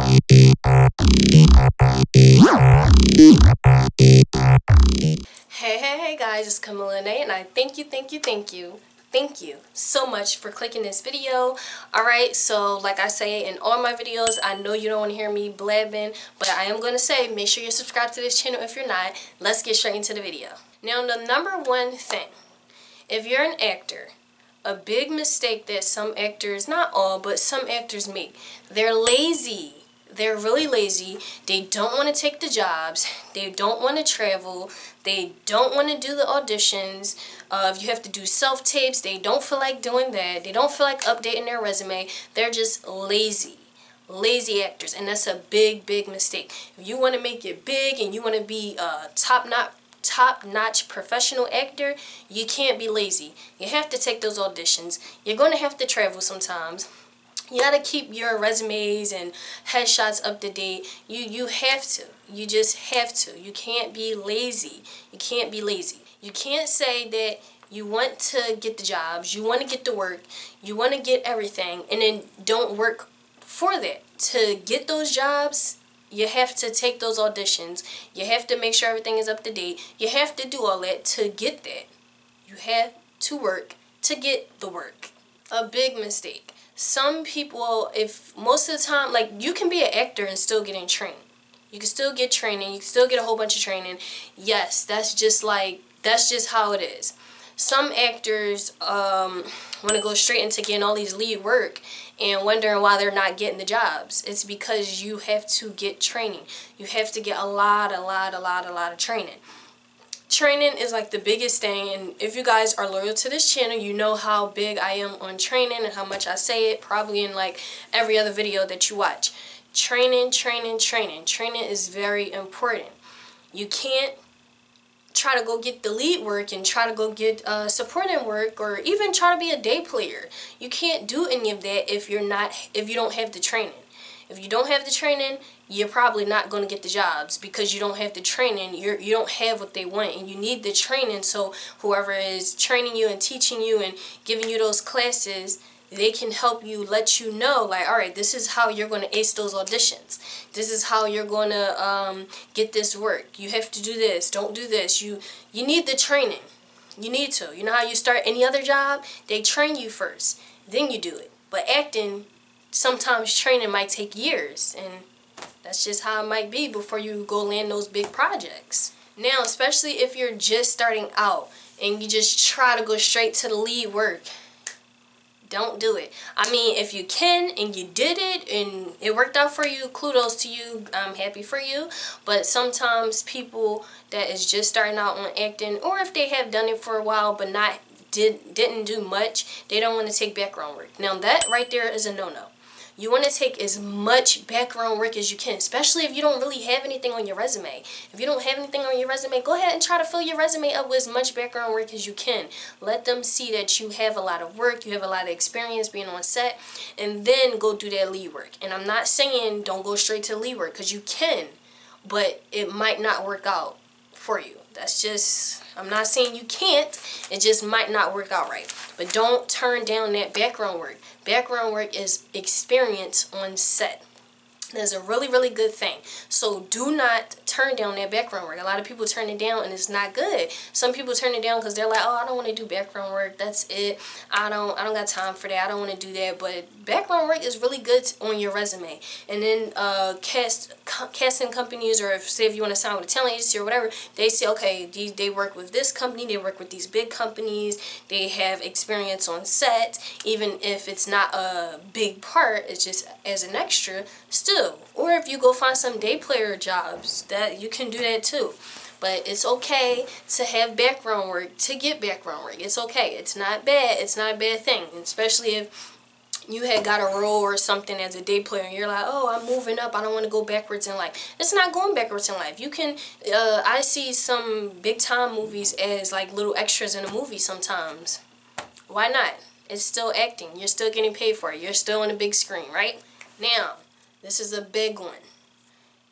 Hey guys, it's Kamilla Lanae, and I thank you so much for clicking this video. Alright, so like I say in all my videos, I know you don't want to hear me blabbing, but I am going to say make sure you're subscribed to this channel if you're not. Let's get straight into the video. Now, the number one thing, if you're an actor, a big mistake that some actors, not all, but some actors make, they're lazy. They're really lazy. They don't want to take the jobs. They don't want to travel. They don't want to do the auditions. If you have to do self-tapes, they don't feel like doing that. They don't feel like updating their resume. They're just lazy. Lazy actors. And that's a big, big mistake. If you want to make it big and you want to be a top-notch professional actor, you can't be lazy. You have to take those auditions. You're going to have to travel sometimes. You gotta keep your resumes and headshots up to date. You have to. You just have to. You can't be lazy. You can't be lazy. You can't say that you want to get the jobs, you want to get the work, you want to get everything, and then don't work for that. To get those jobs, you have to take those auditions. You have to make sure everything is up to date. You have to do all that to get that. You have to work to get the work. A big mistake. Some people, if most of the time, like, you can be an actor and still getting trained. You can still get training. You can still get a whole bunch of training. Yes, that's just how it is. Some actors want to go straight into getting all these lead work and wondering why they're not getting the jobs. It's because you have to get training. You have to get a lot of training. Training is like the biggest thing, and if you guys are loyal to this channel, you know how big I am on training and how much I say it probably in like every other video that you watch. Training is very important. You can't try to go get the lead work and try to go get supporting work or even try to be a day player. You can't do any of that if you don't have the training. If you don't have the training, you're probably not going to get the jobs because you don't have the training. You don't have what they want, and you need the training. So whoever is training you and teaching you and giving you those classes, they can help you, let you know, like, all right, this is how you're going to ace those auditions. This is how you're going to get this work. You have to do this. Don't do this. You need the training. You need to. You know how you start any other job? They train you first. Then you do it. But acting, sometimes training might take years, and that's just how it might be before you go land those big projects. Now, especially if you're just starting out and you just try to go straight to the lead work, don't do it. I mean, if you can and you did it and it worked out for you, kudos to you. I'm happy for you. But sometimes people that is just starting out on acting, or if they have done it for a while but didn't do much, they don't want to take background work. Now that right there is a no-no. You want to take as much background work as you can, especially if you don't really have anything on your resume. If you don't have anything on your resume, go ahead and try to fill your resume up with as much background work as you can. Let them see that you have a lot of work, you have a lot of experience being on set, and then go do that lead work. And I'm not saying don't go straight to lead work, because you can, but it might not work out for you. That's just, I'm not saying you can't, it just might not work out right. But don't turn down that background work. Background work is experience on set. That's a really, really good thing. So do not turn down that background work. A lot of people turn it down and it's not good. Some people turn it down because they're like, oh, I don't want to do background work. That's it. I don't got time for that. I don't want to do that. But background work is really good on your resume. And then casting companies, or say if you want to sign with a talent agency or whatever, they say, okay, they work with this company. They work with these big companies. They have experience on set. Even if it's not a big part, it's just as an extra, still. Or if you go find some day player jobs, that you can do that too. But it's okay to have background work, to get background work. It's okay. It's not bad. It's not a bad thing. Especially if you had got a role or something as a day player and you're like, oh, I'm moving up, I don't want to go backwards in life. It's not going backwards in life. You can, I see some big time movies as like little extras in a movie sometimes. Why not? It's still acting. You're still getting paid for it. You're still on a big screen, right? Now, this is a big one.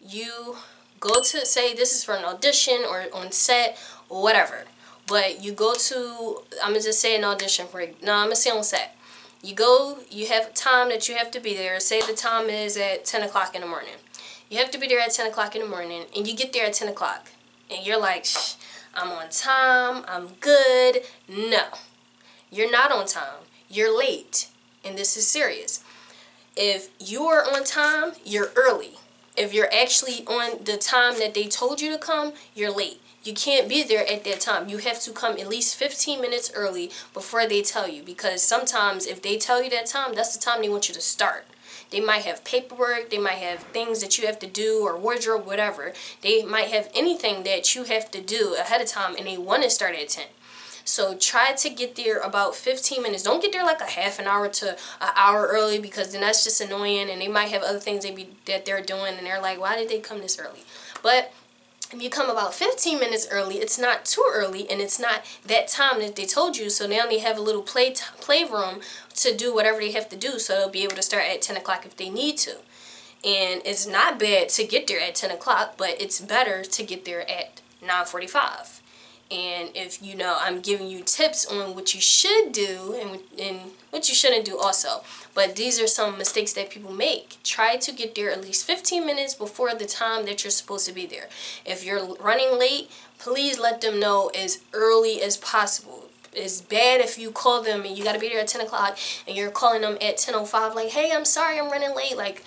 You go to, say this is for an audition or on set or whatever. But you go to, I'm going to just say an audition for, no, I'm going to say on set. You go, you have time that you have to be there. Say the time is at 10 o'clock in the morning. You have to be there at 10 o'clock in the morning, and you get there at 10 o'clock. And you're like, shh, I'm on time, I'm good. No, you're not on time. You're late. And this is serious. If you are on time, you're early. If you're actually on the time that they told you to come, you're late. You can't be there at that time. You have to come at least 15 minutes early before they tell you. Because sometimes if they tell you that time, that's the time they want you to start. They might have paperwork, they might have things that you have to do, or wardrobe, whatever. They might have anything that you have to do ahead of time, and they want to start at 10. So try to get there about 15 minutes. Don't get there like a half an hour to an hour early, because then that's just annoying, and they might have other things that they're doing, and they're like, why did they come this early? But if you come about 15 minutes early, it's not too early, and it's not that time that they told you. So now they have a little playroom to do whatever they have to do, so they'll be able to start at 10 o'clock if they need to. And it's not bad to get there at 10 o'clock, but it's better to get there at 9:45. And if you know, I'm giving you tips on what you should do and what you shouldn't do also. But these are some mistakes that people make. Try to get there at least 15 minutes before the time that you're supposed to be there. If you're running late, please let them know as early as possible. It's bad if you call them and you got to be there at 10 o'clock and you're calling them at 10:05 like, hey, I'm sorry, I'm running late. Like,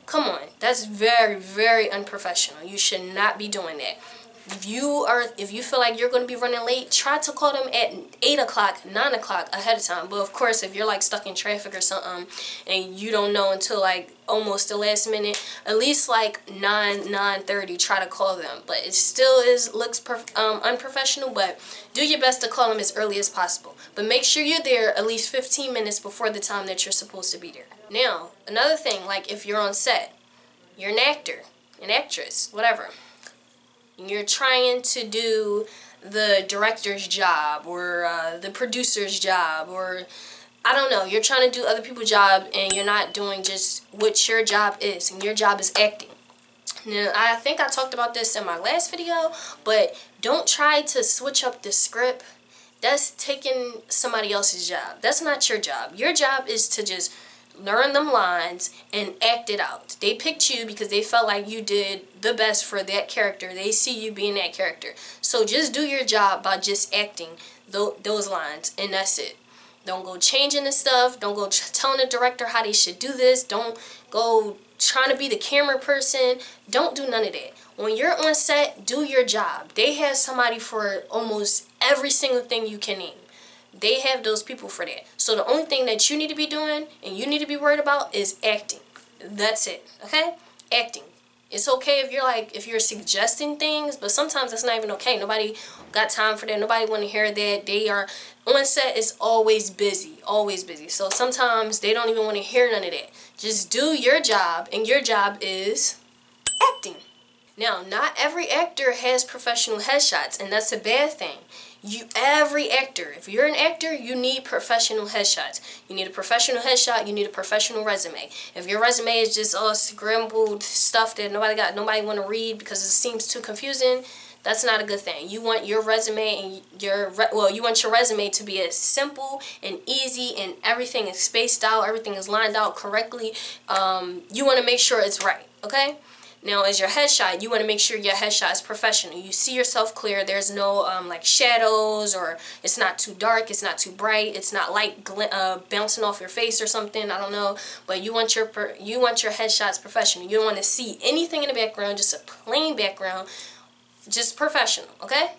come on. That's very, very unprofessional. You should not be doing that. If you feel like you're going to be running late, try to call them at 8 o'clock, 9 o'clock ahead of time. But of course, if you're like stuck in traffic or something and you don't know until like almost the last minute, at least like 9:30, try to call them. But it still looks unprofessional, but do your best to call them as early as possible. But make sure you're there at least 15 minutes before the time that you're supposed to be there. Now, another thing, like if you're on set, you're an actor, an actress, whatever. You're trying to do the director's job or the producer's job, or I don't know, you're trying to do other people's job and you're not doing just what your job is, and your job is acting. Now, I think I talked about this in my last video, but don't try to switch up the script. That's taking somebody else's job. That's not your job. Your job is to just learn them lines and act it out. They picked you because they felt like you did the best for that character. They see you being that character. So just do your job by just acting those lines, and that's it. Don't go changing the stuff. Don't go telling the director how they should do this. Don't go trying to be the camera person. Don't do none of that. When you're on set, do your job. They have somebody for almost every single thing you can name. They have those people for that. So the only thing that you need to be doing and you need to be worried about is acting. That's it. Okay? Acting. It's okay if you're suggesting things, but sometimes that's not even okay. Nobody got time for that. Nobody want to hear that. They are on set is always busy. Always busy. So sometimes they don't even want to hear none of that. Just do your job, and your job is acting. Now, not every actor has professional headshots, and that's a bad thing. Every actor, if you're an actor, you need professional headshots. You need a professional headshot, you need a professional resume. If your resume is just all scrambled stuff that nobody want to read because it seems too confusing, that's not a good thing. You want your resume and you want your resume to be as simple and easy, and everything is spaced out, everything is lined out correctly. You want to make sure it's right, okay? Now, as your headshot, you want to make sure your headshot is professional. You see yourself clear. There's no like shadows, or it's not too dark, it's not too bright, it's not light bouncing off your face or something. I don't know, but you want your headshots professional. You don't want to see anything in the background, just a plain background, just professional. Okay.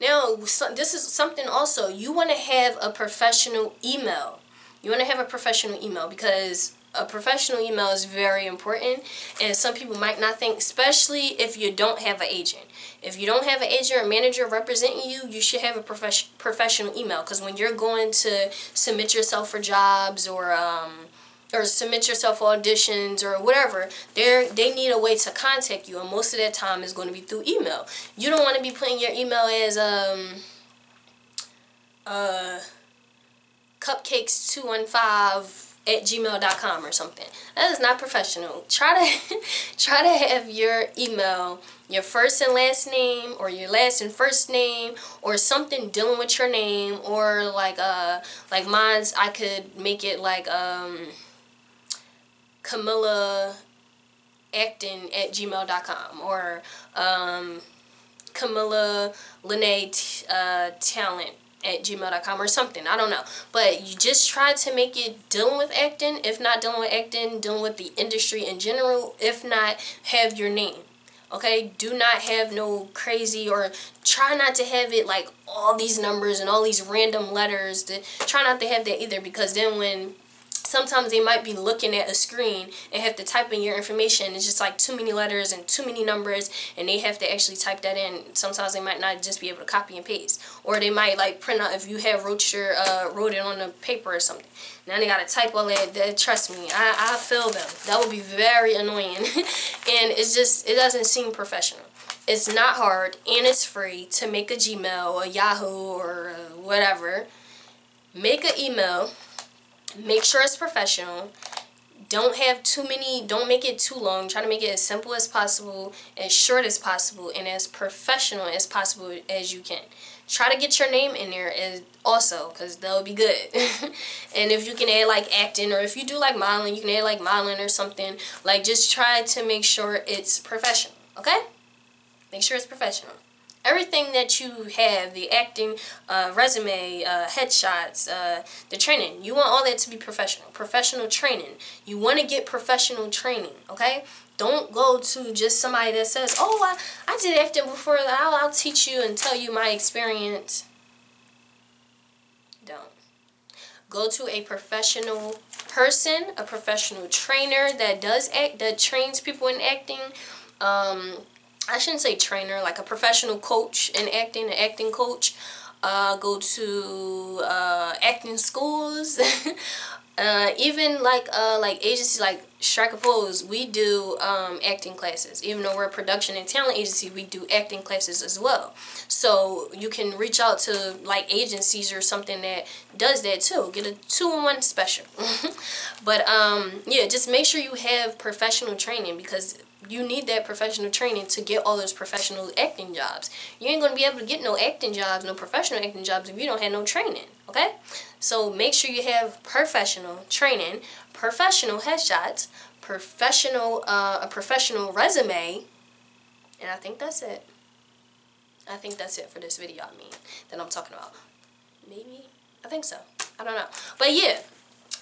Now, this is something also. You want to have a professional email. You want to have a professional email because a professional email is very important, and some people might not think, especially if you don't have an agent. If you don't have an agent or manager representing you, you should have a professional email, because when you're going to submit yourself for jobs or submit yourself for auditions or whatever, they need a way to contact you, and most of that time is going to be through email. You don't want to be putting your email as cupcakes215 at gmail.com or something. That is not professional. Try to have your email your first and last name, or your last and first name, or something dealing with your name, or like mine's, I could make it like Kamilla Acting at gmail.com, or Kamilla Lanae Talent at gmail.com, or something. I don't know. But you just try to make it dealing with acting. If not dealing with acting, dealing with the industry in general. If not, have your name. Okay? Do not have no crazy, or try not to have it like all these numbers and all these random letters. Try not to have that either, because then when sometimes they might be looking at a screen and have to type in your information. It's just like too many letters and too many numbers, and they have to actually type that in. Sometimes they might not just be able to copy and paste, or they might like print out, if you have wrote it on a paper or something. Now they gotta type all that. Trust me, I feel them. That would be very annoying, and it doesn't seem professional. It's not hard, and it's free to make a Gmail, a Yahoo, or whatever. Make an email. Make sure it's professional. Don't have too many, don't make it too long. Try to make it as simple as possible, as short as possible, and as professional as possible as you can. Try to get your name in there as also, because that would be good. And if you can add like acting, or if you do like modeling, you can add like modeling or something. Like, just try to make sure it's professional, okay? Make sure it's professional. Everything that you have, the acting, resume, headshots, the training, you want all that to be professional. Professional training. You want to get professional training, okay? Don't go to just somebody that says, oh, I did acting before, I'll teach you and tell you my experience. Don't. Go to a professional person, a professional trainer that does act, that trains people in acting. I shouldn't say trainer, like a professional coach in acting, an acting coach. Go to acting schools. Even like agencies like Strike a Pose, we do acting classes. Even though we're a production and talent agency, we do acting classes as well. So you can reach out to like agencies or something that does that too. Get a 2-in-1 special. But yeah, just make sure you have professional training, because you need that professional training to get all those professional acting jobs. You ain't going to be able to get no acting jobs, no professional acting jobs, if you don't have no training, okay? So make sure you have professional training, professional headshots, a professional resume, and I think that's it. I think that's it for this video, that I'm talking about. Maybe? I think so. I don't know. But yeah.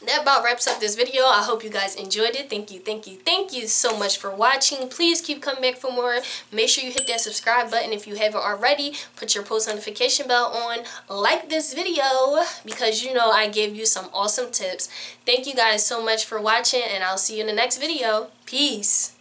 That about wraps up this video. I hope you guys enjoyed it. Thank you so much for watching. Please keep coming back for more. Make sure you hit that subscribe button if you haven't already. Put your post notification bell on. Like this video, because you know I gave you some awesome tips. Thank you guys so much for watching, and I'll see you in the next video. Peace.